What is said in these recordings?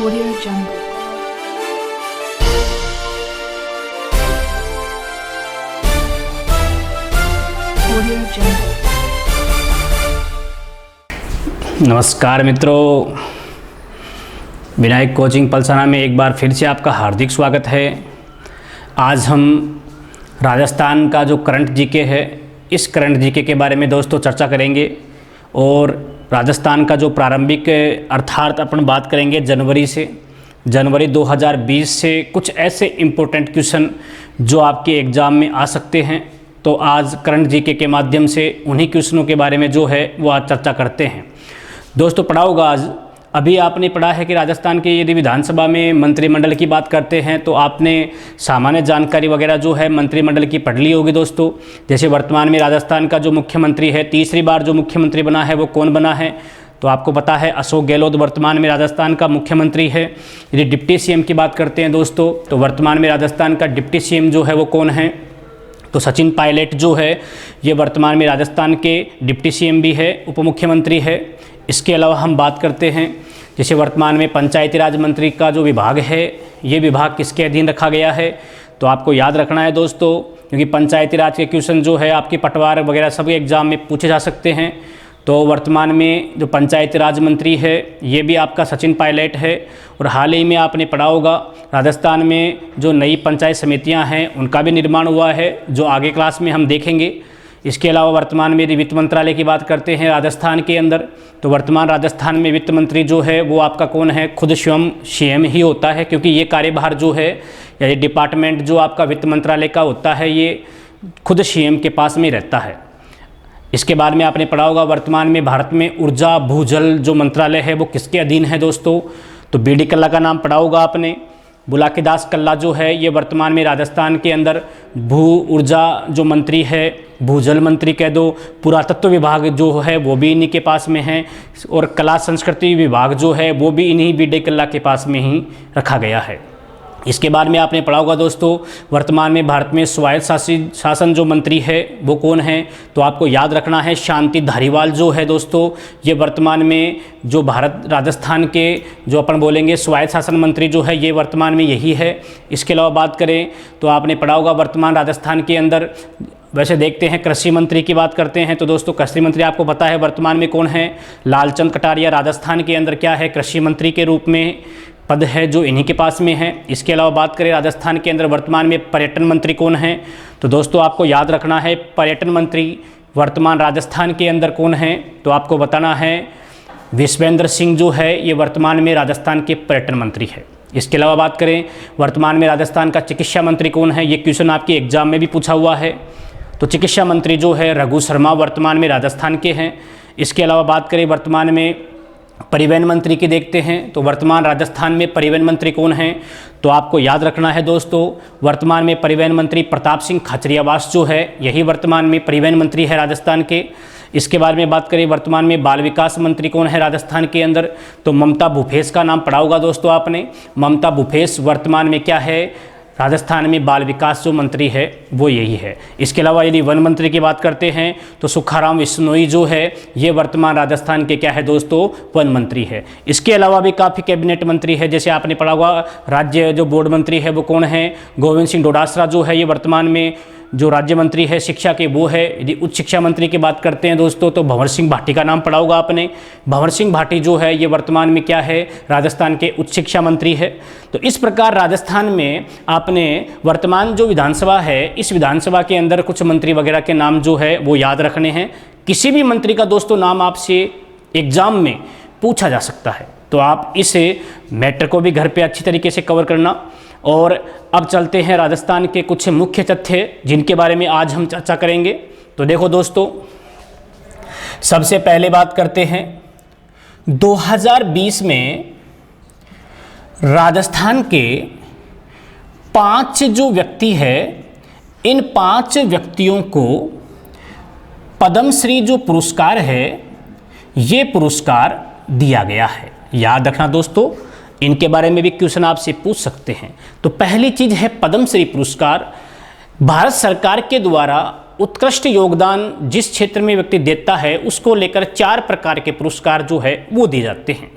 Audio Jungle. Audio Jungle. नमस्कार मित्रों, Vinayak coaching Palsana में एक बार फिर से आपका हार्दिक स्वागत है। आज हम राजस्थान का जो करंट जीके है, इस करंट जीके के बारे में दोस्तों चर्चा करेंगे और राजस्थान का जो प्रारंभिक अर्थात अपन बात करेंगे जनवरी 2020 से कुछ ऐसे इम्पोर्टेंट क्वेश्चन जो आपके एग्ज़ाम में आ सकते हैं। तो आज करंट जीके के माध्यम से उन्हीं क्वेश्चनों के बारे में जो है वो आज चर्चा करते हैं। दोस्तों पढ़ा होगा आज, अभी आपने पढ़ा है कि राजस्थान के यदि विधानसभा में मंत्रिमंडल की बात करते हैं तो आपने सामान्य जानकारी वगैरह जो है मंत्रिमंडल की पढ़ ली होगी दोस्तों। जैसे वर्तमान में राजस्थान का जो मुख्यमंत्री है, तीसरी बार जो मुख्यमंत्री बना है वो कौन बना है, तो आपको पता है अशोक गहलोत वर्तमान में राजस्थान का मुख्यमंत्री है। यदि डिप्टी सीएम की बात करते हैं दोस्तों, तो वर्तमान में राजस्थान का डिप्टी सीएम जो है वो कौन है, तो सचिन पायलट जो है ये वर्तमान में राजस्थान के डिप्टी सीएम भी है, उप मुख्यमंत्री है। इसके अलावा हम बात करते हैं जैसे वर्तमान में पंचायती राज मंत्री का जो विभाग है, ये विभाग किसके अधीन रखा गया है, तो आपको याद रखना है दोस्तों, क्योंकि पंचायती राज के क्वेश्चन जो है आपके पटवार वगैरह सभी एग्जाम में पूछे जा सकते हैं। तो वर्तमान में जो पंचायती राज मंत्री है ये भी आपका सचिन पायलट है। और हाल ही में आपने पढ़ा होगा राजस्थान में जो नई पंचायत समितियां हैं उनका भी निर्माण हुआ है, जो आगे क्लास में हम देखेंगे। इसके अलावा वर्तमान में यदि वित्त मंत्रालय की बात करते हैं राजस्थान के अंदर, तो वर्तमान राजस्थान में वित्त मंत्री जो है वो आपका कौन है, खुद स्वयं सीएम ही होता है, क्योंकि ये कार्यभार जो है या ये डिपार्टमेंट जो आपका वित्त मंत्रालय का होता है ये खुद सीएम के पास में रहता है। इसके बाद में आपने पढ़ा होगा वर्तमान में भारत में ऊर्जा भूजल जो मंत्रालय है वो किसके अधीन है दोस्तों, तो बीडी कल्ला का नाम पढ़ा होगा आपने। बुलाकीदास कल्ला जो है ये वर्तमान में राजस्थान के अंदर भू ऊर्जा जो मंत्री है, भूजल मंत्री कह दो, पुरातत्व विभाग जो है वो भी इन्हीं के पास में है, और कला संस्कृति विभाग जो है वो भी इन्हीं बीडी कल्ला के पास में ही रखा गया है। इसके बाद में आपने पढ़ा होगा दोस्तों वर्तमान में भारत में स्वायत्त शासन जो मंत्री है वो कौन है, तो आपको याद रखना है शांति धारीवाल जो है दोस्तों, ये वर्तमान में जो भारत राजस्थान के जो अपन बोलेंगे स्वायत्त शासन मंत्री जो है ये वर्तमान में यही है। इसके अलावा बात करें तो आपने पढ़ा होगा वर्तमान राजस्थान के अंदर, वैसे देखते हैं कृषि मंत्री की बात करते हैं तो दोस्तों कृषि मंत्री आपको पता है वर्तमान में कौन है, लालचंद कटारिया राजस्थान के अंदर क्या है, कृषि मंत्री के रूप में पद है जो इन्हीं के पास में है। इसके अलावा बात करें राजस्थान के अंदर वर्तमान में पर्यटन मंत्री कौन है, तो दोस्तों आपको याद रखना है पर्यटन मंत्री वर्तमान राजस्थान के अंदर कौन है, तो आपको बताना है विश्वेंद्र सिंह जो है ये वर्तमान में राजस्थान के पर्यटन मंत्री है। इसके अलावा बात करें वर्तमान में राजस्थान का चिकित्सा मंत्री कौन है, ये क्वेश्चन आपके एग्जाम में भी पूछा हुआ है, तो चिकित्सा मंत्री जो है रघु शर्मा वर्तमान में राजस्थान के हैं। इसके अलावा बात करें वर्तमान में परिवहन मंत्री की देखते हैं, तो वर्तमान राजस्थान में परिवहन मंत्री कौन है, तो आपको याद रखना है दोस्तों वर्तमान में परिवहन मंत्री प्रताप सिंह खाचरियावास जो है यही वर्तमान में परिवहन मंत्री है राजस्थान के। इसके बारे में बात करें वर्तमान में बाल विकास मंत्री कौन है राजस्थान के अंदर, तो ममता भूपेश का नाम पढ़ा होगा दोस्तों आपने। ममता भूपेश वर्तमान में क्या है, राजस्थान में बाल विकास जो मंत्री है वो यही है। इसके अलावा यदि वन मंत्री की बात करते हैं तो सुखाराम विश्नोई जो है ये वर्तमान राजस्थान के क्या है दोस्तों, वन मंत्री है। इसके अलावा भी काफ़ी कैबिनेट मंत्री है, जैसे आपने पढ़ा होगा राज्य जो बोर्ड मंत्री है वो कौन है, गोविंद सिंह डोटासरा जो है ये वर्तमान में जो राज्य मंत्री है शिक्षा के वो है। यदि उच्च शिक्षा मंत्री की बात करते हैं दोस्तों तो भंवर सिंह भाटी का नाम पढ़ा होगा आपने। भंवर सिंह भाटी जो है ये वर्तमान में क्या है, राजस्थान के उच्च शिक्षा मंत्री है। तो इस प्रकार राजस्थान में आपने वर्तमान जो विधानसभा है इस विधानसभा के अंदर कुछ मंत्री वगैरह के नाम जो है वो याद रखने हैं। किसी भी मंत्री का दोस्तों नाम आपसे एग्जाम में पूछा जा सकता है, तो आप इस मैटर को भी घर पे अच्छी तरीके से कवर करना। और अब चलते हैं राजस्थान के कुछ मुख्य तथ्य जिनके बारे में आज हम चर्चा करेंगे। तो देखो दोस्तों, सबसे पहले बात करते हैं 2020 में राजस्थान के 5 जो व्यक्ति है, इन 5 व्यक्तियों को पद्मश्री जो पुरस्कार है ये पुरस्कार दिया गया है। याद रखना दोस्तों, इनके बारे में भी क्वेश्चन आपसे पूछ सकते हैं। तो पहली चीज है पद्मश्री पुरस्कार। भारत सरकार के द्वारा उत्कृष्ट योगदान जिस क्षेत्र में व्यक्ति देता है उसको लेकर 4 प्रकार के पुरस्कार जो है वो दिए जाते हैं,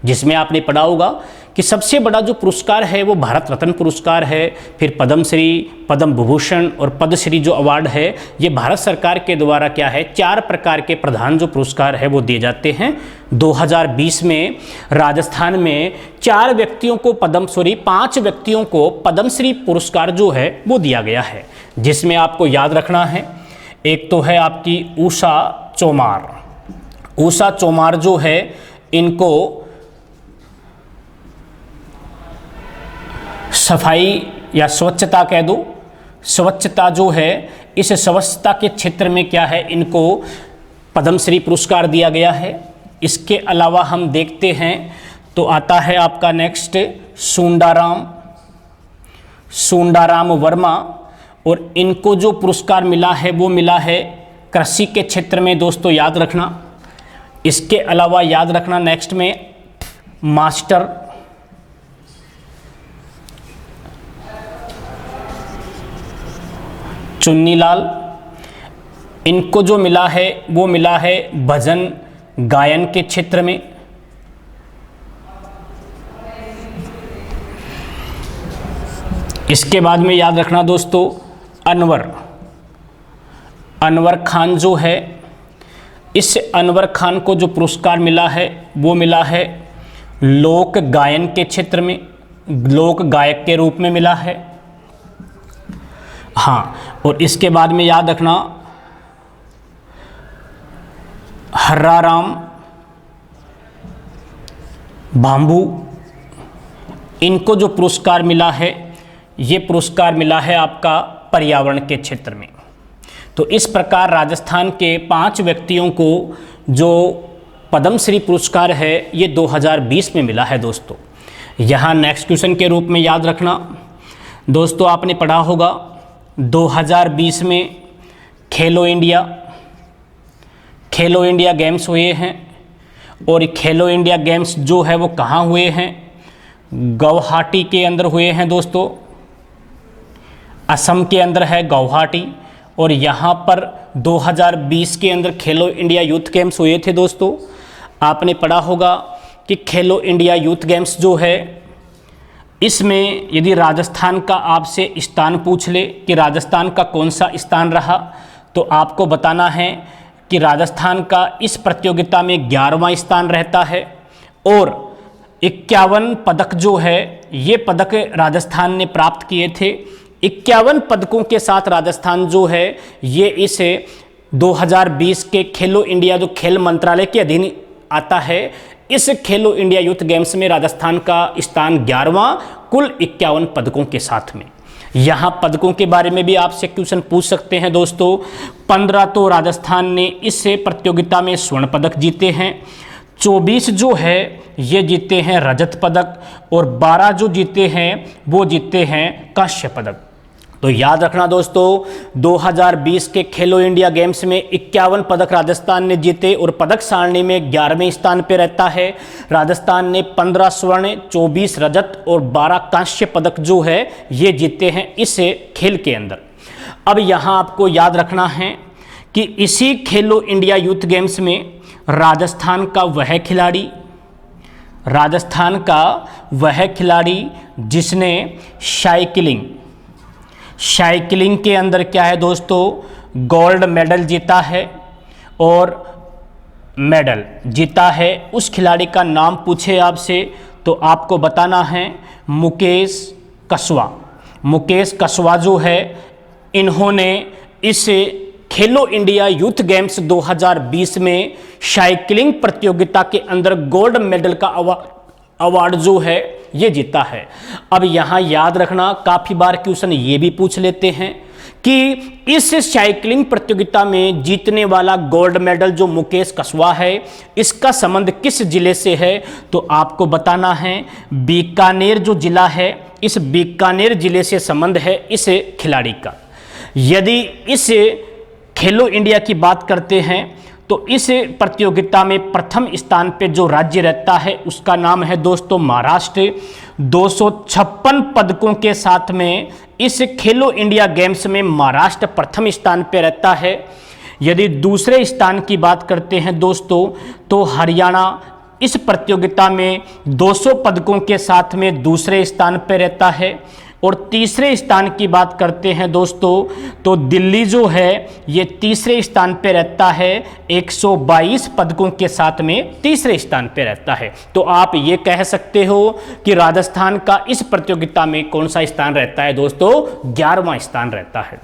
जिसमें आपने पढ़ा होगा कि सबसे बड़ा जो पुरस्कार है वो भारत रत्न पुरस्कार है, फिर पद्मश्री, पद्म विभूषण और पद्मश्री जो अवार्ड है ये भारत सरकार के द्वारा क्या है 4 प्रकार के प्रधान जो पुरस्कार है वो दिए जाते हैं। 2020 में राजस्थान में 4 व्यक्तियों को पद्मश्री, 5 व्यक्तियों को पद्मश्री पुरस्कार जो है वो दिया गया है, जिसमें आपको याद रखना है एक तो है आपकी उषा चोमार। उषा चोमार जो है इनको सफाई या स्वच्छता कह दो, स्वच्छता जो है इस स्वच्छता के क्षेत्र में क्या है इनको पद्मश्री पुरस्कार दिया गया है। इसके अलावा हम देखते हैं तो आता है आपका नेक्स्ट सुंडाराम वर्मा, और इनको जो पुरस्कार मिला है वो मिला है कृषि के क्षेत्र में, दोस्तों याद रखना। इसके अलावा याद रखना नेक्स्ट में मास्टर चुन्नीलाल, इनको जो मिला है वो मिला है भजन गायन के क्षेत्र में। इसके बाद में याद रखना दोस्तों अनवर खान जो है, इस अनवर खान को जो पुरस्कार मिला है वो मिला है लोक गायन के क्षेत्र में, लोक गायक के रूप में मिला है। हाँ, और इसके बाद में याद रखना हर्राराम बाम्बू, इनको जो पुरस्कार मिला है ये पुरस्कार मिला है आपका पर्यावरण के क्षेत्र में। तो इस प्रकार राजस्थान के 5 व्यक्तियों को जो पद्मश्री पुरस्कार है ये 2020 में मिला है दोस्तों। यहाँ नेक्स्ट क्वेश्चन के रूप में याद रखना दोस्तों, आपने पढ़ा होगा 2020 में खेलो इंडिया गेम्स हुए हैं, और खेलो इंडिया गेम्स जो है वो कहाँ हुए हैं, गुवाहाटी के अंदर हुए हैं दोस्तों। असम के अंदर है गुवाहाटी, और यहाँ पर 2020 के अंदर खेलो इंडिया यूथ गेम्स हुए थे दोस्तों। आपने पढ़ा होगा कि खेलो इंडिया यूथ गेम्स जो है इसमें यदि राजस्थान का आपसे स्थान पूछ ले कि राजस्थान का कौन सा स्थान रहा, तो आपको बताना है कि राजस्थान का इस प्रतियोगिता में 11वां स्थान रहता है, और 51 पदक जो है ये पदक राजस्थान ने प्राप्त किए थे। 51 पदकों के साथ राजस्थान जो है ये इस 2020 के खेलो इंडिया जो खेल मंत्रालय के अधीन आता है, इस खेलो इंडिया यूथ गेम्स में राजस्थान का स्थान 11वां कुल 51 पदकों के साथ में। यहाँ पदकों के बारे में भी आपसे क्वेश्चन पूछ सकते हैं दोस्तों। 15 तो राजस्थान ने इस प्रतियोगिता में स्वर्ण पदक जीते हैं, 24 जो है ये जीते हैं रजत पदक, और 12 जो जीते हैं वो जीते हैं कांस्य पदक। तो याद रखना दोस्तों 2020 के खेलो इंडिया गेम्स में 51 पदक राजस्थान ने जीते, और पदक सारणी में 11वें स्थान पर रहता है। राजस्थान ने 15 स्वर्ण, 24 रजत और 12 कांस्य पदक जो है ये जीते हैं इस खेल के अंदर। अब यहाँ आपको याद रखना है कि इसी खेलो इंडिया यूथ गेम्स में राजस्थान का वह खिलाड़ी जिसने साइकिलिंग के अंदर क्या है दोस्तों गोल्ड मेडल जीता है, और मेडल जीता है, उस खिलाड़ी का नाम पूछे आपसे तो आपको बताना है मुकेश कसवा जो है इन्होंने इस खेलो इंडिया यूथ गेम्स 2020 में साइकिलिंग प्रतियोगिता के अंदर गोल्ड मेडल का अवार्ड जो है ये जीता है। अब यहाँ याद रखना काफ़ी बार क्वेश्चन ये भी पूछ लेते हैं कि इस साइकिलिंग प्रतियोगिता में जीतने वाला गोल्ड मेडल जो मुकेश कसवा है इसका संबंध किस जिले से है, तो आपको बताना है बीकानेर जो जिला है, इस बीकानेर जिले से संबंध है इस खिलाड़ी का। यदि इस खेलो इंडिया की बात करते हैं तो इस प्रतियोगिता में प्रथम स्थान पे जो राज्य रहता है उसका नाम है दोस्तों महाराष्ट्र। 256 पदकों के साथ में इस खेलो इंडिया गेम्स में महाराष्ट्र प्रथम स्थान पे रहता है। यदि दूसरे स्थान की बात करते हैं दोस्तों तो हरियाणा इस प्रतियोगिता में 200 पदकों के साथ में दूसरे स्थान पर रहता है। और तीसरे स्थान की बात करते हैं दोस्तों, तो दिल्ली जो है ये तीसरे स्थान पे रहता है, 122 पदकों के साथ में तीसरे स्थान पे रहता है। तो आप ये कह सकते हो कि राजस्थान का इस प्रतियोगिता में कौन सा स्थान रहता है दोस्तों, 11वां स्थान रहता है।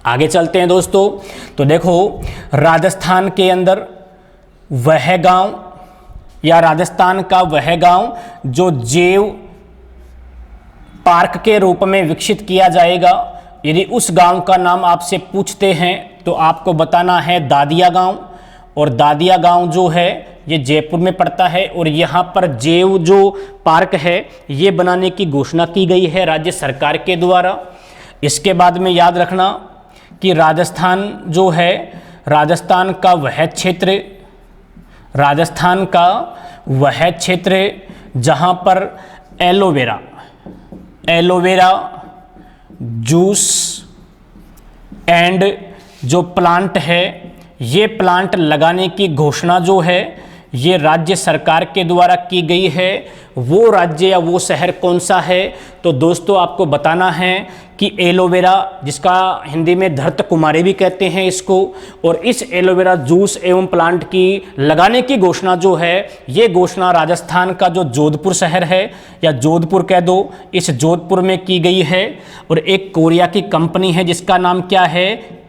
आगे चलते हैं दोस्तों, तो देखो राजस्थान के अंदर वह गांव या राजस्थान का वह गांव जो जैव पार्क के रूप में विकसित किया जाएगा, यदि उस गांव का नाम आपसे पूछते हैं तो आपको बताना है दादिया गांव। और दादिया गांव जो है ये जयपुर में पड़ता है और यहाँ पर जैव जो पार्क है ये बनाने की घोषणा की गई है राज्य सरकार के द्वारा। इसके बाद में याद रखना कि राजस्थान जो है, राजस्थान का वह क्षेत्र जहाँ पर एलोवेरा जूस एंड जो प्लांट है, ये प्लांट लगाने की घोषणा जो है ये राज्य सरकार के द्वारा की गई है। वो राज्य या वो शहर कौन सा है, तो दोस्तों आपको बताना है कि एलोवेरा, जिसका हिंदी में धरत कुमारी भी कहते हैं इसको, और इस एलोवेरा जूस एवं प्लांट की लगाने की घोषणा जो है ये घोषणा राजस्थान का जो जोधपुर शहर है या जोधपुर कह दो, इस जोधपुर में की गई है। और एक कोरिया की कंपनी है जिसका नाम क्या है,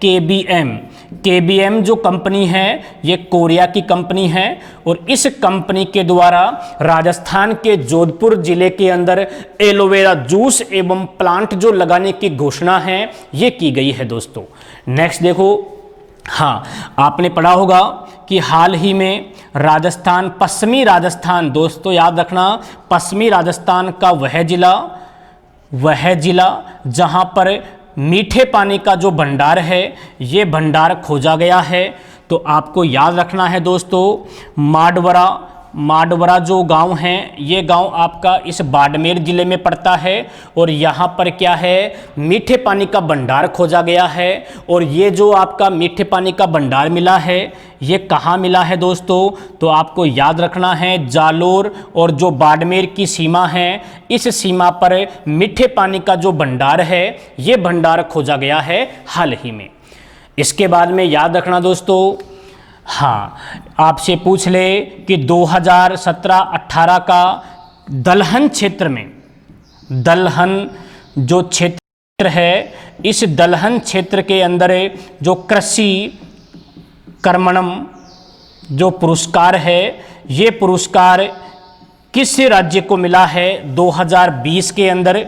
केबीएम जो कंपनी है ये कोरिया की कंपनी है और इस कंपनी के द्वारा राजस्थान के जोधपुर जिले के अंदर एलोवेरा जूस एवं प्लांट जो लगाने की घोषणा है ये की गई है दोस्तों। नेक्स्ट देखो, हाँ आपने पढ़ा होगा कि हाल ही में राजस्थान, पश्चिमी राजस्थान, दोस्तों याद रखना पश्चिमी राजस्थान का वह जिला जहां पर मीठे पानी का जो भंडार है ये भंडार खोजा गया है। तो आपको याद रखना है दोस्तों, माडवरा जो गांव है ये गांव आपका इस बाड़मेर जिले में पड़ता है और यहाँ पर क्या है, मीठे पानी का भंडार खोजा गया है। और ये जो आपका मीठे पानी का भंडार मिला है ये कहाँ मिला है दोस्तों, तो आपको याद रखना है जालोर और जो बाड़मेर की सीमा है इस सीमा पर मीठे पानी का जो भंडार है ये भंडार खोजा गया है हाल ही में। इसके बाद में याद रखना दोस्तों, हाँ आपसे पूछ ले कि 2017-18 का दलहन क्षेत्र में, दलहन जो क्षेत्र है इस दलहन क्षेत्र के अंदर जो कृषि कर्मणम जो पुरस्कार है ये पुरस्कार किस राज्य को मिला है 2020 के अंदर,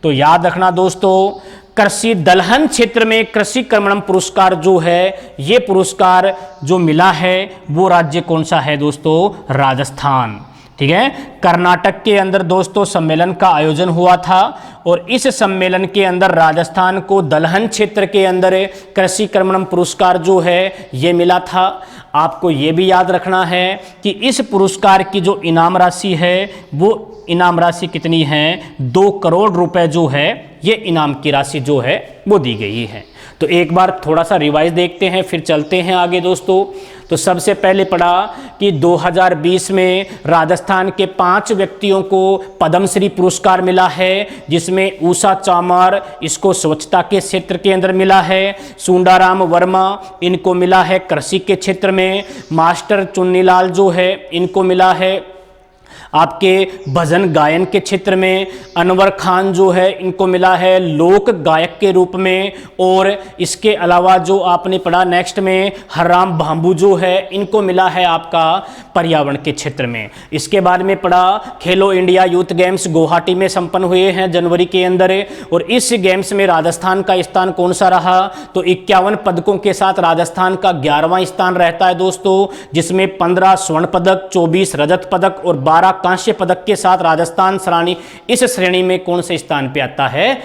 तो याद रखना दोस्तों कृषि दलहन क्षेत्र में कृषि कर्मणम पुरस्कार जो है ये पुरस्कार जो मिला है वो राज्य कौन सा है दोस्तों, राजस्थान। ठीक है, कर्नाटक के अंदर दोस्तों सम्मेलन का आयोजन हुआ था और इस सम्मेलन के अंदर राजस्थान को दलहन क्षेत्र के अंदर कृषि कर्मणम पुरस्कार जो है ये मिला था। आपको ये भी याद रखना है कि इस पुरस्कार की जो इनाम राशि है वो इनाम राशि कितनी है, 2 करोड़ रुपए जो है ये इनाम की राशि जो है वो दी गई है। तो एक बार थोड़ा सा रिवाइज देखते हैं फिर चलते हैं आगे दोस्तों। तो सबसे पहले पढ़ा कि 2020 में राजस्थान के 5 व्यक्तियों को पद्मश्री पुरस्कार मिला है, जिसमें उषा चामार इसको स्वच्छता के क्षेत्र के अंदर मिला है, सुंडाराम वर्मा इनको मिला है कृषि के क्षेत्र में, मास्टर चुन्नीलाल जो है इनको मिला है आपके भजन गायन के क्षेत्र में, अनवर खान जो है इनको मिला है लोक गायक के रूप में, और इसके अलावा जो आपने पढ़ा नेक्स्ट में हरराम भांबू जो है इनको मिला है आपका पर्यावरण के क्षेत्र में। इसके बाद में पढ़ा खेलो इंडिया यूथ गेम्स गुवाहाटी में संपन्न हुए हैं जनवरी के अंदर, और इस गेम्स में राजस्थान का स्थान कौन सा रहा, तो 51 पदकों के साथ राजस्थान का 11वां स्थान रहता है दोस्तों, जिसमें 15 स्वर्ण पदक, 24 रजत पदक और 12 कांस्य पदक के साथ राजस्थान इस श्रेणी में कौन से स्थान पे आता है,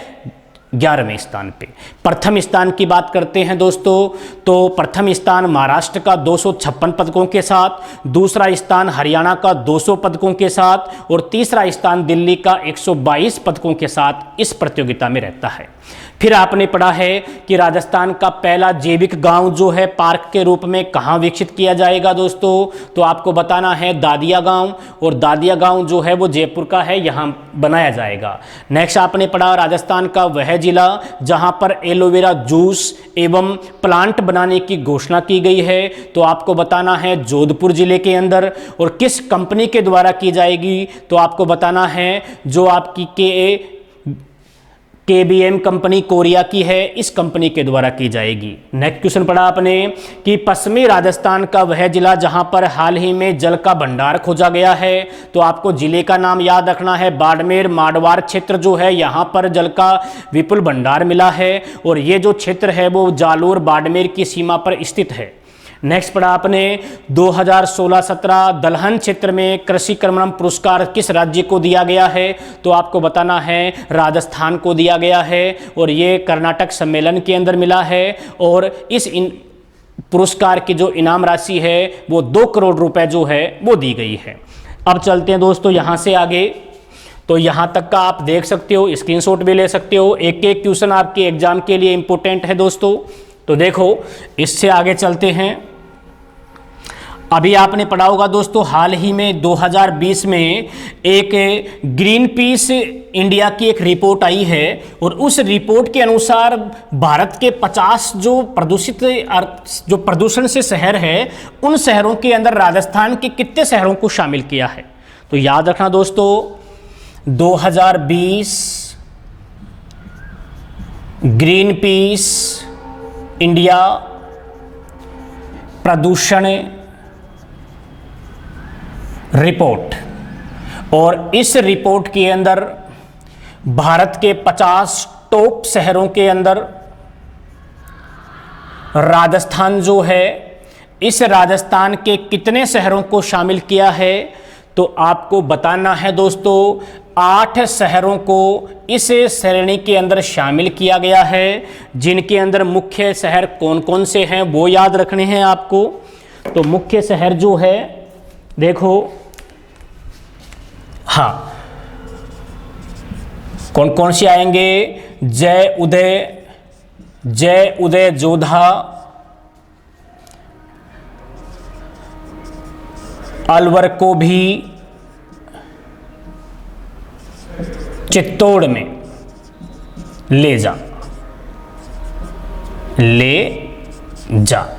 11वें स्थान पे। प्रथम स्थान की बात करते हैं दोस्तों, तो प्रथम स्थान महाराष्ट्र का 256 पदकों के साथ, दूसरा स्थान हरियाणा का 200 पदकों के साथ और तीसरा स्थान दिल्ली का 122 पदकों के साथ इस प्रतियोगिता में रहता है। फिर आपने पढ़ा है कि राजस्थान का पहला जैविक गांव जो है पार्क के रूप में कहाँ विकसित किया जाएगा दोस्तों, तो आपको बताना है दादिया गांव, और दादिया गांव जो है वो जयपुर का है, यहाँ बनाया जाएगा। नेक्स्ट आपने पढ़ा राजस्थान का वह जिला जहां पर एलोवेरा जूस एवं प्लांट बनाने की घोषणा की गई है, तो आपको बताना है जोधपुर जिले के अंदर, और किस कंपनी के द्वारा की जाएगी, तो आपको बताना है जो आपकी KBM कंपनी कोरिया की है, इस कंपनी के द्वारा की जाएगी। नेक्स्ट क्वेश्चन पढ़ा आपने कि पश्चिमी राजस्थान का वह जिला जहां पर हाल ही में जल का भंडार खोजा गया है, तो आपको जिले का नाम याद रखना है बाड़मेर। माडवार क्षेत्र जो है यहां पर जल का विपुल भंडार मिला है, और ये जो क्षेत्र है वो जालोर बाड़मेर की सीमा पर स्थित है। नेक्स्ट पढ़ा आपने 2016-17 दलहन क्षेत्र में कृषि कर्मण पुरस्कार किस राज्य को दिया गया है, तो आपको बताना है राजस्थान को दिया गया है, और ये कर्नाटक सम्मेलन के अंदर मिला है, और इस पुरस्कार की जो इनाम राशि है वो 2 करोड़ रुपए जो है वो दी गई है। अब चलते हैं दोस्तों यहाँ से आगे, तो यहाँ तक का आप देख सकते हो, स्क्रीनशॉट भी ले सकते हो, एक एक क्वेश्चन आपके एग्जाम के लिए इंपॉर्टेंट है दोस्तों। तो देखो इससे आगे चलते हैं। अभी आपने पढ़ा होगा दोस्तों, हाल ही में 2020 में एक ग्रीन पीस इंडिया की एक रिपोर्ट आई है, और उस रिपोर्ट के अनुसार भारत के 50 जो प्रदूषण से शहर है, उन शहरों के अंदर राजस्थान के कितने शहरों को शामिल किया है। तो याद रखना दोस्तों, 2020 ग्रीन पीस इंडिया प्रदूषण रिपोर्ट, और इस रिपोर्ट के अंदर भारत के 50 टॉप शहरों के अंदर राजस्थान जो है, इस राजस्थान के कितने शहरों को शामिल किया है, तो आपको बताना है दोस्तों 8 शहरों को इस श्रेणी के अंदर शामिल किया गया है, जिनके अंदर मुख्य शहर कौन कौन से हैं वो याद रखने हैं आपको। तो मुख्य शहर जो है देखो, हाँ कौन कौन से आएंगे, जय उदय जोधा, अलवर को भी चित्तौड़ में ले जा,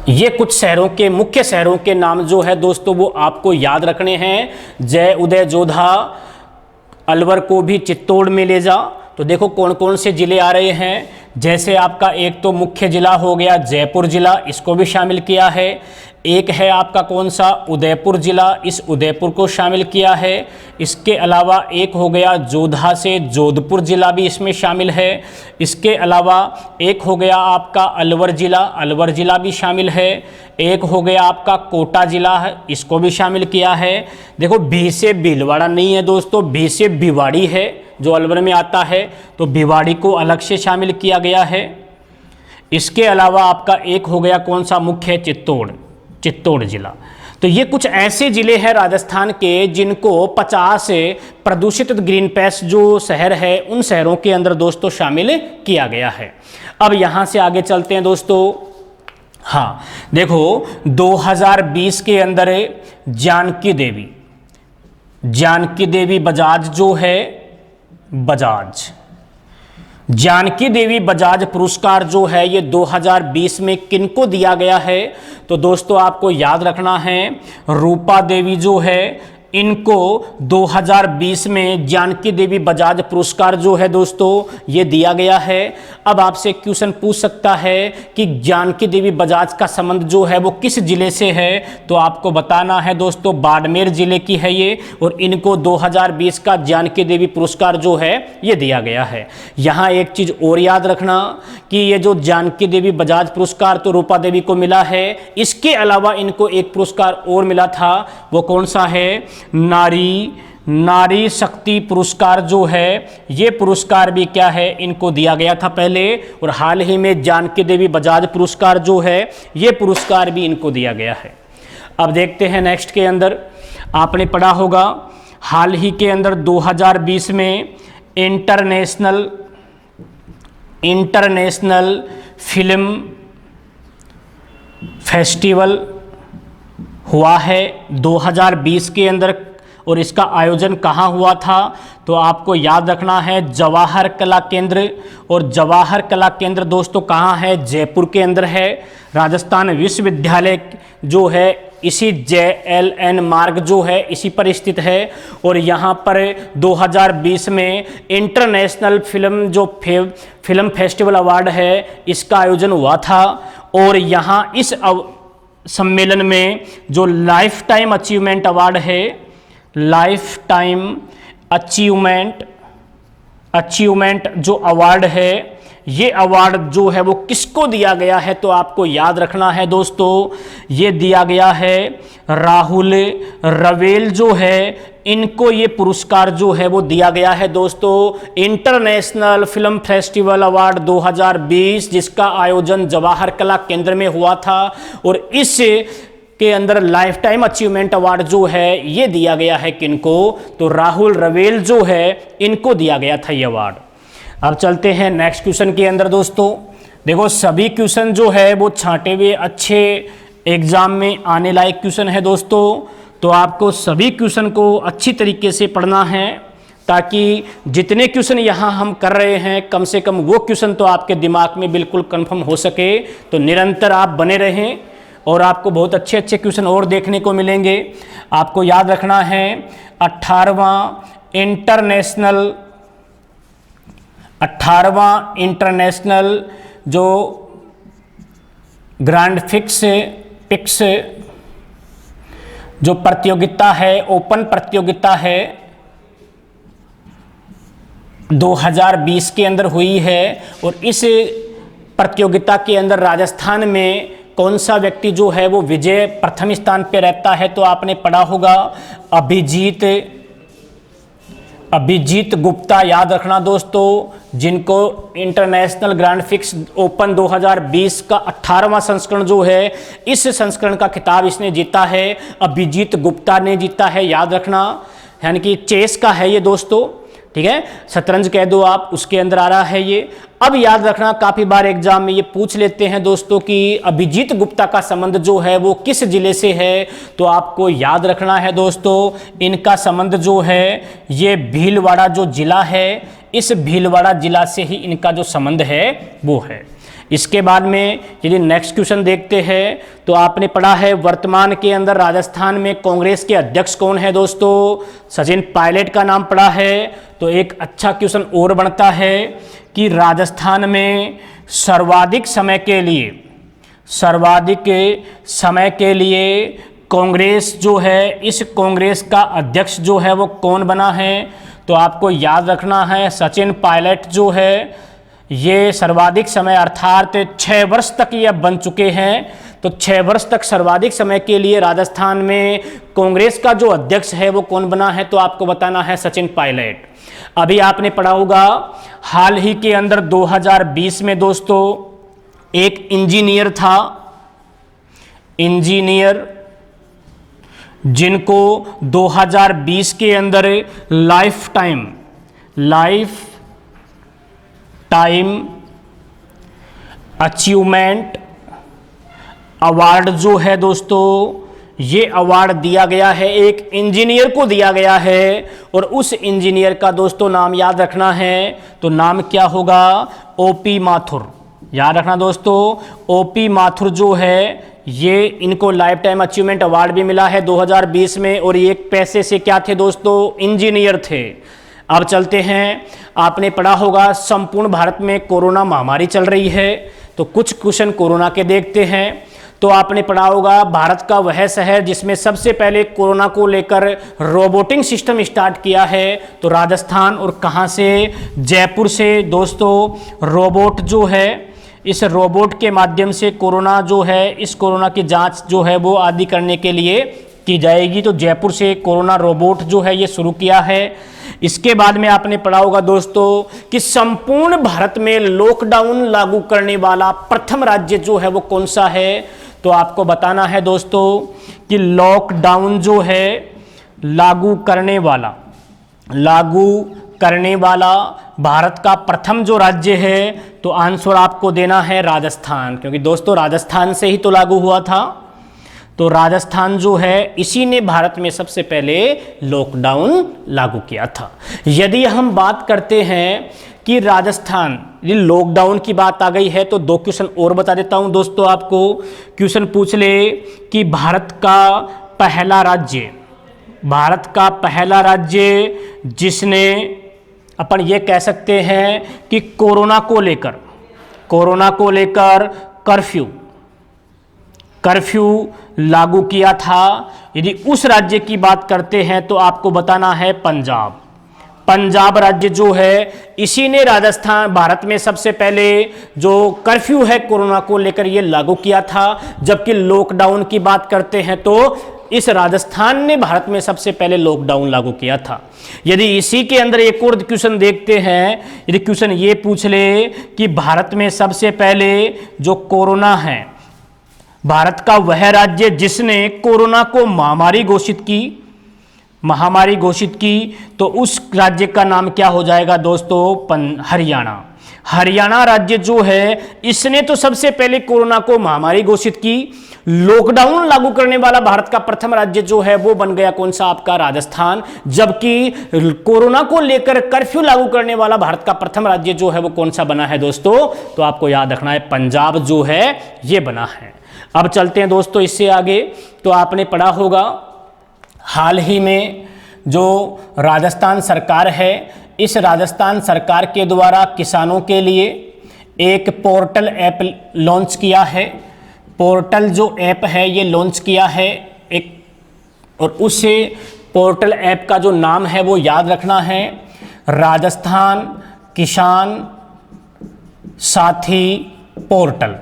ये कुछ शहरों के मुख्य शहरों के नाम जो है दोस्तों वो आपको याद रखने हैं। जय उदय जोधा, अलवर को भी चित्तौड़ में ले जा। तो देखो कौन कौन से जिले आ रहे हैं, जैसे आपका एक तो मुख्य जिला हो गया जयपुर जिला, इसको भी शामिल किया है। एक है आपका कौन सा, उदयपुर जिला, इस उदयपुर को शामिल किया है। इसके अलावा एक हो गया जोधा से जोधपुर जिला भी इसमें शामिल है। इसके अलावा एक हो गया आपका अलवर जिला भी शामिल है। एक हो गया आपका कोटा जिला है, इसको भी शामिल किया है। देखो भी से भीलवाड़ा नहीं है दोस्तों, भी से भिवाड़ी है जो अलवर में आता है, तो भिवाड़ी को अलग से शामिल किया गया है। इसके अलावा आपका एक हो गया कौन सा, मुख्य चित्तौड़ जिला। तो ये कुछ ऐसे जिले हैं राजस्थान के जिनको 50 प्रदूषित ग्रीन पेस्ट जो शहर है उन शहरों के अंदर दोस्तों शामिल किया गया है। अब यहाँ से आगे चलते हैं दोस्तों। हाँ देखो 2020 के अंदर जानकी देवी बजाज जो है, जानकी देवी बजाज पुरस्कार जो है ये 2020 में किनको दिया गया है, तो दोस्तों आपको याद रखना है रूपा देवी जो है इनको 2020 में जानकी देवी बजाज पुरस्कार जो है दोस्तों ये दिया गया है। अब आपसे क्वेश्चन पूछ सकता है कि जानकी देवी बजाज का संबंध जो है वो किस जिले से है, तो आपको बताना है दोस्तों बाड़मेर जिले की है ये, और इनको 2020 का जानकी देवी पुरस्कार जो है ये दिया गया है। यहाँ एक चीज़ और याद रखना कि ये जो जानकी देवी बजाज पुरस्कार तो रूपा देवी को मिला है, इसके अलावा इनको एक पुरस्कार और मिला था, वो कौन सा है, नारी शक्ति पुरस्कार जो है ये पुरस्कार भी क्या है इनको दिया गया था पहले, और हाल ही में जानकी देवी बजाज पुरस्कार जो है ये पुरस्कार भी इनको दिया गया है। अब देखते हैं नेक्स्ट के अंदर, आपने पढ़ा होगा हाल ही के अंदर 2020 में इंटरनेशनल फिल्म फेस्टिवल हुआ है 2020 के अंदर, और इसका आयोजन कहाँ हुआ था तो आपको याद रखना है जवाहर कला केंद्र। और जवाहर कला केंद्र दोस्तों कहाँ है, जयपुर के अंदर है। राजस्थान विश्वविद्यालय जो है इसी JLN मार्ग जो है इसी पर स्थित है। और यहाँ पर 2020 में इंटरनेशनल फिल्म फेस्टिवल अवार्ड है इसका आयोजन हुआ था। और यहाँ इस सम्मेलन में जो लाइफ टाइम अचीवमेंट अवार्ड है, लाइफ टाइम अचीवमेंट जो अवार्ड है ये अवार्ड जो है वो किसको दिया गया है तो आपको याद रखना है दोस्तों, ये दिया गया है राहुल रवेल जो है इनको ये पुरस्कार जो है वो दिया गया है दोस्तों। इंटरनेशनल फिल्म फेस्टिवल अवार्ड 2020 जिसका आयोजन जवाहर कला केंद्र में हुआ था, और इस के अंदर लाइफ टाइम अचीवमेंट अवार्ड जो है ये दिया गया है किनको, तो राहुल रवेल जो है इनको दिया गया था ये अवार्ड। अब चलते हैं नेक्स्ट क्वेश्चन के अंदर दोस्तों। देखो सभी क्वेश्चन जो है वो छांटे हुए अच्छे एग्जाम में आने लायक क्वेश्चन है दोस्तों, तो आपको सभी क्वेश्चन को अच्छी तरीके से पढ़ना है ताकि जितने क्वेश्चन यहाँ हम कर रहे हैं कम से कम वो क्वेश्चन तो आपके दिमाग में बिल्कुल कंफर्म हो सके। तो निरंतर आप बने रहें और आपको बहुत अच्छे अच्छे क्वेश्चन और देखने को मिलेंगे। आपको याद रखना है 18वां इंटरनेशनल जो ग्रैंड पिक्स जो प्रतियोगिता है, ओपन प्रतियोगिता है 2020 के अंदर हुई है। और इस प्रतियोगिता के अंदर राजस्थान में कौन सा व्यक्ति जो है वो विजय प्रथम स्थान पे रहता है तो आपने पढ़ा होगा अभिजीत गुप्ता। याद रखना दोस्तों, जिनको इंटरनेशनल ग्रैंड फिक्स ओपन 2020 का 18वां संस्करण जो है इस संस्करण का खिताब इसने जीता है, अभिजीत गुप्ता ने जीता है। याद रखना, यानी कि चेस का है ये दोस्तों, ठीक है, शतरंज कह दो आप, उसके अंदर आ रहा है ये। अब याद रखना काफ़ी बार एग्जाम में ये पूछ लेते हैं दोस्तों कि अभिजीत गुप्ता का संबंध जो है वो किस जिले से है, तो आपको याद रखना है दोस्तों इनका संबंध जो है ये भीलवाड़ा जो जिला है, इस भीलवाड़ा जिला से ही इनका जो संबंध है वो है। इसके बाद में यदि नेक्स्ट क्वेश्चन देखते हैं तो आपने पढ़ा है वर्तमान के अंदर राजस्थान में कांग्रेस के अध्यक्ष कौन है दोस्तों, सचिन पायलट का नाम पढ़ा है। तो एक अच्छा क्वेश्चन और बनता है कि राजस्थान में सर्वाधिक समय के लिए कांग्रेस जो है इस कांग्रेस का अध्यक्ष जो है वो कौन बना है, तो आपको याद रखना है सचिन पायलट जो है ये सर्वाधिक समय अर्थात 6 वर्ष तक ये बन चुके हैं। तो 6 वर्ष तक सर्वाधिक समय के लिए राजस्थान में कांग्रेस का जो अध्यक्ष है वो कौन बना है, तो आपको बताना है सचिन पायलट। अभी आपने पढ़ा होगा हाल ही के अंदर 2020 में दोस्तों एक इंजीनियर जिनको 2020 के अंदर लाइफ टाइम अचीवमेंट अवार्ड जो है दोस्तों ये अवार्ड दिया गया है, एक इंजीनियर को दिया गया है। और उस इंजीनियर का दोस्तों नाम याद रखना है, तो नाम क्या होगा, ओपी माथुर। याद रखना दोस्तों, ओपी माथुर जो है ये इनको लाइफ टाइम अचीवमेंट अवार्ड भी मिला है 2020 में, और ये एक पैसे से क्या थे दोस्तों, इंजीनियर थे। अब चलते हैं, आपने पढ़ा होगा संपूर्ण भारत में कोरोना महामारी चल रही है, तो कुछ क्वेश्चन कोरोना के देखते हैं। तो आपने पढ़ा होगा भारत का वह शहर जिसमें सबसे पहले कोरोना को लेकर रोबोटिंग सिस्टम स्टार्ट किया है, तो राजस्थान। और कहाँ से, जयपुर से दोस्तों। रोबोट जो है, इस रोबोट के माध्यम से कोरोना जो है, इस कोरोना की जांच जो है वो आदि करने के लिए की जाएगी। तो जयपुर से कोरोना रोबोट जो है ये शुरू किया है। इसके बाद में आपने पढ़ा होगा दोस्तों कि संपूर्ण भारत में लॉकडाउन लागू करने वाला प्रथम राज्य जो है वो कौन सा है। तो आपको बताना है दोस्तों कि लॉकडाउन जो है लागू करने वाला भारत का प्रथम जो राज्य है, तो आंसर आपको देना है राजस्थान, क्योंकि दोस्तों राजस्थान से ही तो लागू हुआ था। तो राजस्थान जो है इसी ने भारत में सबसे पहले लॉकडाउन लागू किया था। यदि हम बात करते हैं कि राजस्थान, ये लॉकडाउन की बात आ गई है तो 2 क्वेश्चन और बता देता हूं दोस्तों आपको। क्वेश्चन पूछ ले कि भारत का पहला राज्य जिसने, अपन ये कह सकते हैं कि कोरोना को लेकर कर्फ्यू लागू किया था, यदि उस राज्य की बात करते हैं तो आपको बताना है पंजाब राज्य जो है इसी ने भारत में सबसे पहले जो कर्फ्यू है कोरोना को लेकर ये लागू किया था। जबकि लॉकडाउन की बात करते हैं तो इस राजस्थान ने भारत में सबसे पहले लॉकडाउन लागू किया था। यदि इसी के अंदर एक और क्वेश्चन देखते हैं, यदि क्वेश्चन ये पूछ ले कि भारत में सबसे पहले जो कोरोना है, भारत का वह राज्य जिसने कोरोना को महामारी घोषित की, तो उस राज्य का नाम क्या हो जाएगा दोस्तों? हरियाणा राज्य जो है इसने तो सबसे पहले कोरोना को महामारी घोषित की। लॉकडाउन लागू करने वाला भारत का प्रथम राज्य जो है वो बन गया कौन सा? आपका राजस्थान। जबकि कोरोना को लेकर कर्फ्यू लागू करने वाला भारत का प्रथम राज्य जो है वो कौन सा बना है दोस्तों? तो आपको याद रखना है पंजाब जो है ये बना है। अब चलते हैं दोस्तों इससे आगे। तो आपने पढ़ा होगा हाल ही में जो राजस्थान सरकार है, इस राजस्थान सरकार के द्वारा किसानों के लिए एक पोर्टल ऐप लॉन्च किया है। पोर्टल जो ऐप है ये लॉन्च किया है एक, और उस पोर्टल ऐप का जो नाम है वो याद रखना है, राजस्थान किसान साथी पोर्टल।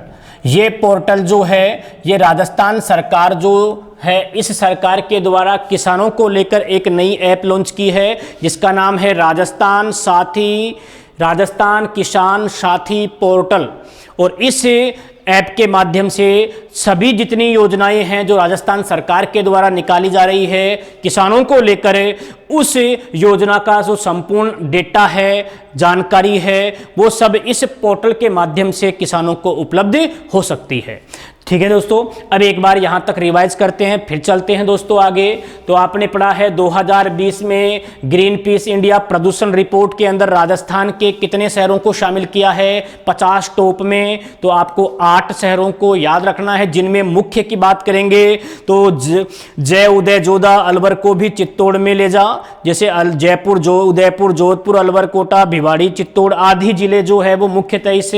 ये पोर्टल जो है ये राजस्थान सरकार जो है, इस सरकार के द्वारा किसानों को लेकर एक नई ऐप लॉन्च की है जिसका नाम है राजस्थान किसान साथी पोर्टल। और इस ऐप के माध्यम से सभी जितनी योजनाएं हैं जो राजस्थान सरकार के द्वारा निकाली जा रही है किसानों को लेकर, उस योजना का जो संपूर्ण डेटा है, जानकारी है, वो सब इस पोर्टल के माध्यम से किसानों को उपलब्ध हो सकती है। ठीक है दोस्तों, अब एक बार यहाँ तक रिवाइज करते हैं, फिर चलते हैं दोस्तों आगे। तो आपने पढ़ा है 2020 में ग्रीन पीस इंडिया प्रदूषण रिपोर्ट के अंदर राजस्थान के कितने शहरों को शामिल किया है? 50 टॉप में। तो आपको 8 शहरों को याद रखना है, जिनमें मुख्य की बात करेंगे तो जय उदय जोधा अलवर को भी चित्तौड़ में ले जा, जैसे जयपुर उदयपुर जोधपुर अलवर कोटा भिवाड़ी चित्तौड़ आदि जिले जो है वो मुख्यतः इस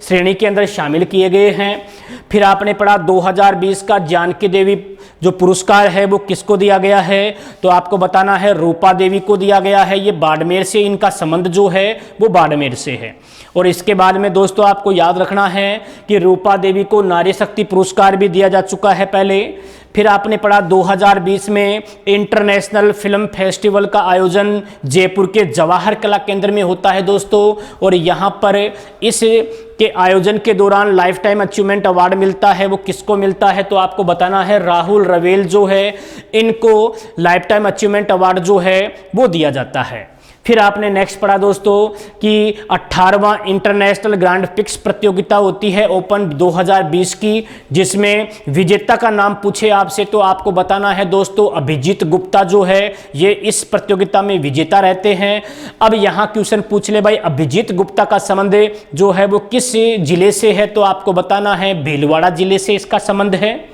श्रेणी के अंदर शामिल किए गए हैं। फिर आपने पढ़ा 2020 का जानकी देवी जो पुरस्कार है वो किसको दिया गया है? तो आपको बताना है रूपा देवी को दिया गया है। ये बाड़मेर से, इनका संबंध जो है वो बाड़मेर से है। और इसके बाद में दोस्तों आपको याद रखना है कि रूपा देवी को नारी शक्ति पुरस्कार भी दिया जा चुका है पहले। फिर आपने पढ़ा 2020 में इंटरनेशनल फिल्म फेस्टिवल का आयोजन जयपुर के जवाहर कला केंद्र में होता है दोस्तों, और यहाँ पर इस के आयोजन के दौरान लाइफ टाइम अचीवमेंट अवार्ड मिलता है। वो किसको मिलता है? तो आपको बताना है राहुल रवेल जो है, इनको लाइफ टाइम अचीवमेंट अवार्ड जो है वो दिया जाता है। फिर आपने नेक्स्ट पढ़ा दोस्तों कि 18वां इंटरनेशनल ग्रैंड पिक्स प्रतियोगिता होती है ओपन 2020 की, जिसमें विजेता का नाम पूछे आपसे तो आपको बताना है दोस्तों अभिजीत गुप्ता जो है ये इस प्रतियोगिता में विजेता रहते हैं। अब यहाँ क्वेश्चन पूछ ले भाई अभिजीत गुप्ता का संबंध जो है वो किस जिले से है? तो आपको बताना है भीलवाड़ा जिले से इसका संबंध है।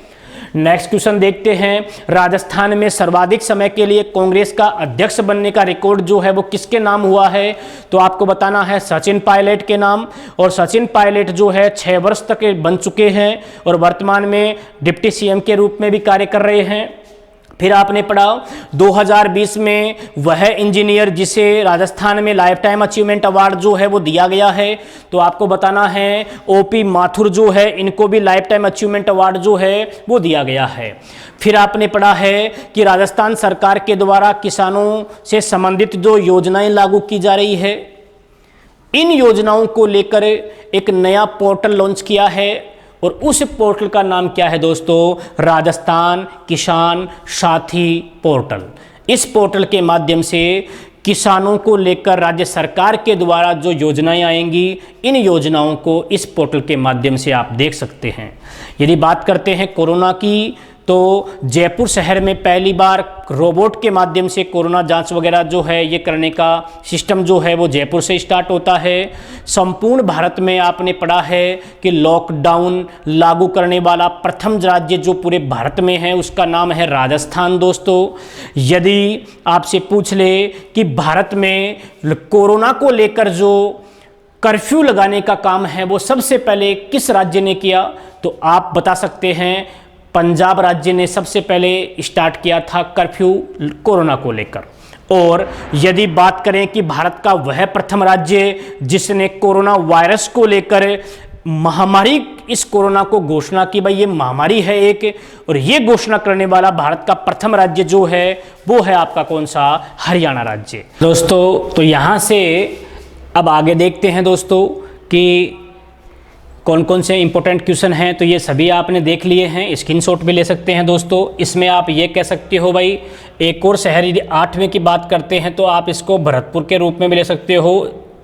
नेक्स्ट क्वेश्चन देखते हैं, राजस्थान में सर्वाधिक समय के लिए कांग्रेस का अध्यक्ष बनने का रिकॉर्ड जो है वो किसके नाम हुआ है? तो आपको बताना है सचिन पायलट के नाम। और सचिन पायलट जो है 6 वर्ष तक बन चुके हैं और वर्तमान में डिप्टी सीएम के रूप में भी कार्य कर रहे हैं। फिर आपने पढ़ा 2020 में वह इंजीनियर जिसे राजस्थान में लाइफ टाइम अचीवमेंट अवार्ड जो है वो दिया गया है, तो आपको बताना है ओपी माथुर जो है इनको भी लाइफ टाइम अचीवमेंट अवार्ड जो है वो दिया गया है। फिर आपने पढ़ा है कि राजस्थान सरकार के द्वारा किसानों से संबंधित जो योजनाएं लागू की जा रही है, इन योजनाओं को लेकर एक नया पोर्टल लॉन्च किया है और उस पोर्टल का नाम क्या है दोस्तों, राजस्थान किसान साथी पोर्टल। इस पोर्टल के माध्यम से किसानों को लेकर राज्य सरकार के द्वारा जो योजनाएं आएंगी, इन योजनाओं को इस पोर्टल के माध्यम से आप देख सकते हैं। यदि बात करते हैं कोरोना की, तो जयपुर शहर में पहली बार रोबोट के माध्यम से कोरोना जांच वगैरह जो है ये करने का सिस्टम जो है वो जयपुर से स्टार्ट होता है। संपूर्ण भारत में आपने पढ़ा है कि लॉकडाउन लागू करने वाला प्रथम राज्य जो पूरे भारत में है उसका नाम है राजस्थान। दोस्तों, यदि आपसे पूछ ले कि भारत में कोरोना को लेकर जो कर्फ्यू लगाने का काम है वो सबसे पहले किस राज्य ने किया, तो आप बता सकते हैं पंजाब राज्य ने सबसे पहले स्टार्ट किया था कर्फ्यू कोरोना को लेकर। और यदि बात करें कि भारत का वह प्रथम राज्य जिसने कोरोना वायरस को लेकर महामारी, इस कोरोना को घोषणा की भाई ये महामारी है एक, और ये घोषणा करने वाला भारत का प्रथम राज्य जो है वो है आपका कौन सा, हरियाणा राज्य। दोस्तों, तो यहाँ से अब आगे देखते हैं दोस्तों कि कौन कौन से इंपॉर्टेंट क्वेश्चन हैं। तो ये सभी आपने देख लिए हैं, स्क्रीनशॉट भी ले सकते हैं दोस्तों। इसमें आप ये कह सकते हो भाई एक और शहर, यदि 8वें की बात करते हैं तो आप इसको भरतपुर के रूप में भी ले सकते हो,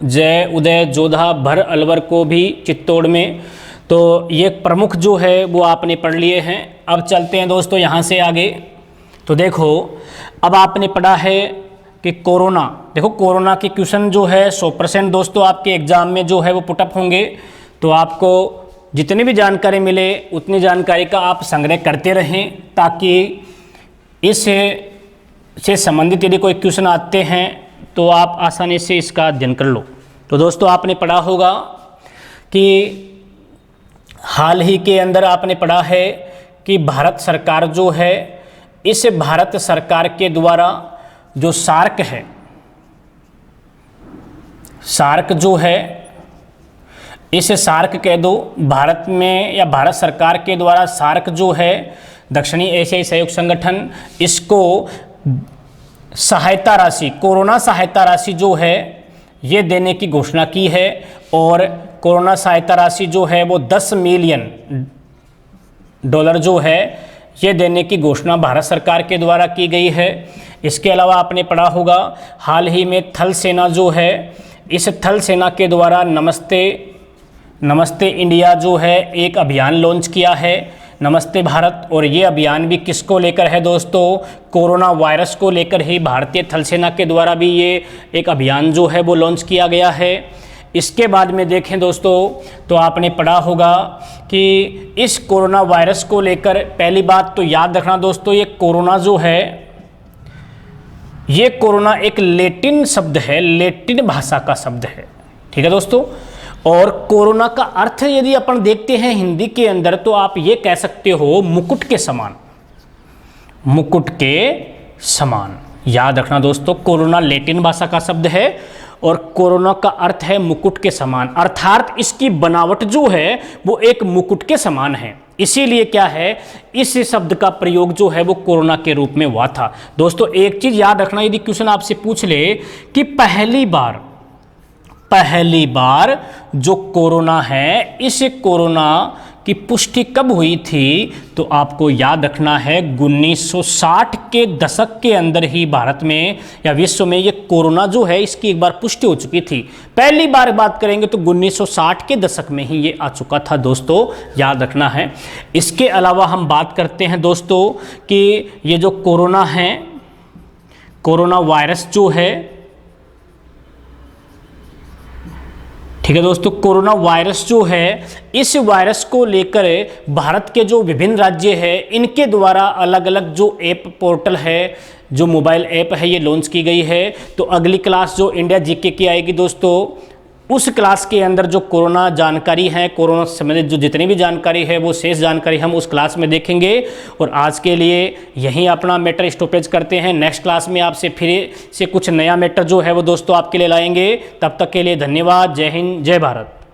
जय उदय जोधा भर अलवर को भी चित्तौड़ में। तो ये प्रमुख जो है वो आपने पढ़ लिए हैं। अब चलते हैं दोस्तों यहाँ से आगे। तो देखो, अब आपने पढ़ा है कि कोरोना, देखो कोरोना के क्वेश्चन जो है 100% दोस्तों आपके एग्जाम में जो है वो पुटअप होंगे। तो आपको जितनी भी जानकारी मिले उतनी जानकारी का आप संग्रह करते रहें, ताकि इससे संबंधित यदि कोई क्वेश्चन आते हैं तो आप आसानी से इसका अध्ययन कर लो। तो दोस्तों, आपने पढ़ा होगा कि हाल ही के अंदर आपने पढ़ा है कि भारत सरकार जो है, इस भारत सरकार के द्वारा जो सार्क है, सार्क जो है, इसे सार्क कह दो, भारत में या भारत सरकार के द्वारा सार्क जो है दक्षिणी एशियाई सहयोग संगठन, इसको सहायता राशि, कोरोना सहायता राशि जो है ये देने की घोषणा की है। और कोरोना सहायता राशि जो है वो $10 मिलियन जो है ये देने की घोषणा भारत सरकार के द्वारा की गई है। इसके अलावा आपने पढ़ा होगा हाल ही में थल सेना जो है, इस थल सेना के द्वारा नमस्ते इंडिया जो है एक अभियान लॉन्च किया है, नमस्ते भारत। और ये अभियान भी किसको लेकर है दोस्तों, कोरोना वायरस को लेकर ही भारतीय थल सेना के द्वारा भी ये एक अभियान जो है वो लॉन्च किया गया है। इसके बाद में देखें दोस्तों, तो आपने पढ़ा होगा कि इस कोरोना वायरस को लेकर पहली बात तो याद रखना दोस्तों, ये कोरोना जो है, ये कोरोना एक लैटिन शब्द है, लैटिन भाषा का शब्द है, ठीक है दोस्तों। और कोरोना का अर्थ यदि अपन देखते हैं हिंदी के अंदर, तो आप ये कह सकते हो मुकुट के समान, मुकुट के समान। याद रखना दोस्तों, कोरोना लैटिन भाषा का शब्द है और कोरोना का अर्थ है मुकुट के समान, अर्थात इसकी बनावट जो है वो एक मुकुट के समान है। इसीलिए क्या है, इस शब्द का प्रयोग जो है वो कोरोना के रूप में हुआ था। दोस्तों, एक चीज याद रखना, यदि क्वेश्चन आपसे पूछ ले कि पहली बार जो कोरोना है, इस कोरोना की पुष्टि कब हुई थी, तो आपको याद रखना है 1960 के दशक के अंदर ही भारत में या विश्व में ये कोरोना जो है इसकी एक बार पुष्टि हो चुकी थी। पहली बार बात करेंगे तो 1960 के दशक में ही ये आ चुका था दोस्तों, याद रखना है। इसके अलावा हम बात करते हैं दोस्तों कि ये जो कोरोना है, कोरोना वायरस जो है, ठीक है दोस्तों, कोरोना वायरस जो है, इस वायरस को लेकर भारत के जो विभिन्न राज्य हैं इनके द्वारा अलग अलग जो ऐप पोर्टल है, जो मोबाइल ऐप है, ये लॉन्च की गई है। तो अगली क्लास जो इंडिया जीके की आएगी दोस्तों, उस क्लास के अंदर जो कोरोना जानकारी है, कोरोना से संबंधित जो जितनी भी जानकारी है वो शेष जानकारी हम उस क्लास में देखेंगे। और आज के लिए यहीं अपना मैटर स्टॉपेज करते हैं। नेक्स्ट क्लास में आपसे फिर से कुछ नया मैटर जो है वो दोस्तों आपके लिए लाएंगे। तब तक के लिए धन्यवाद। जय हिंद, जय भारत।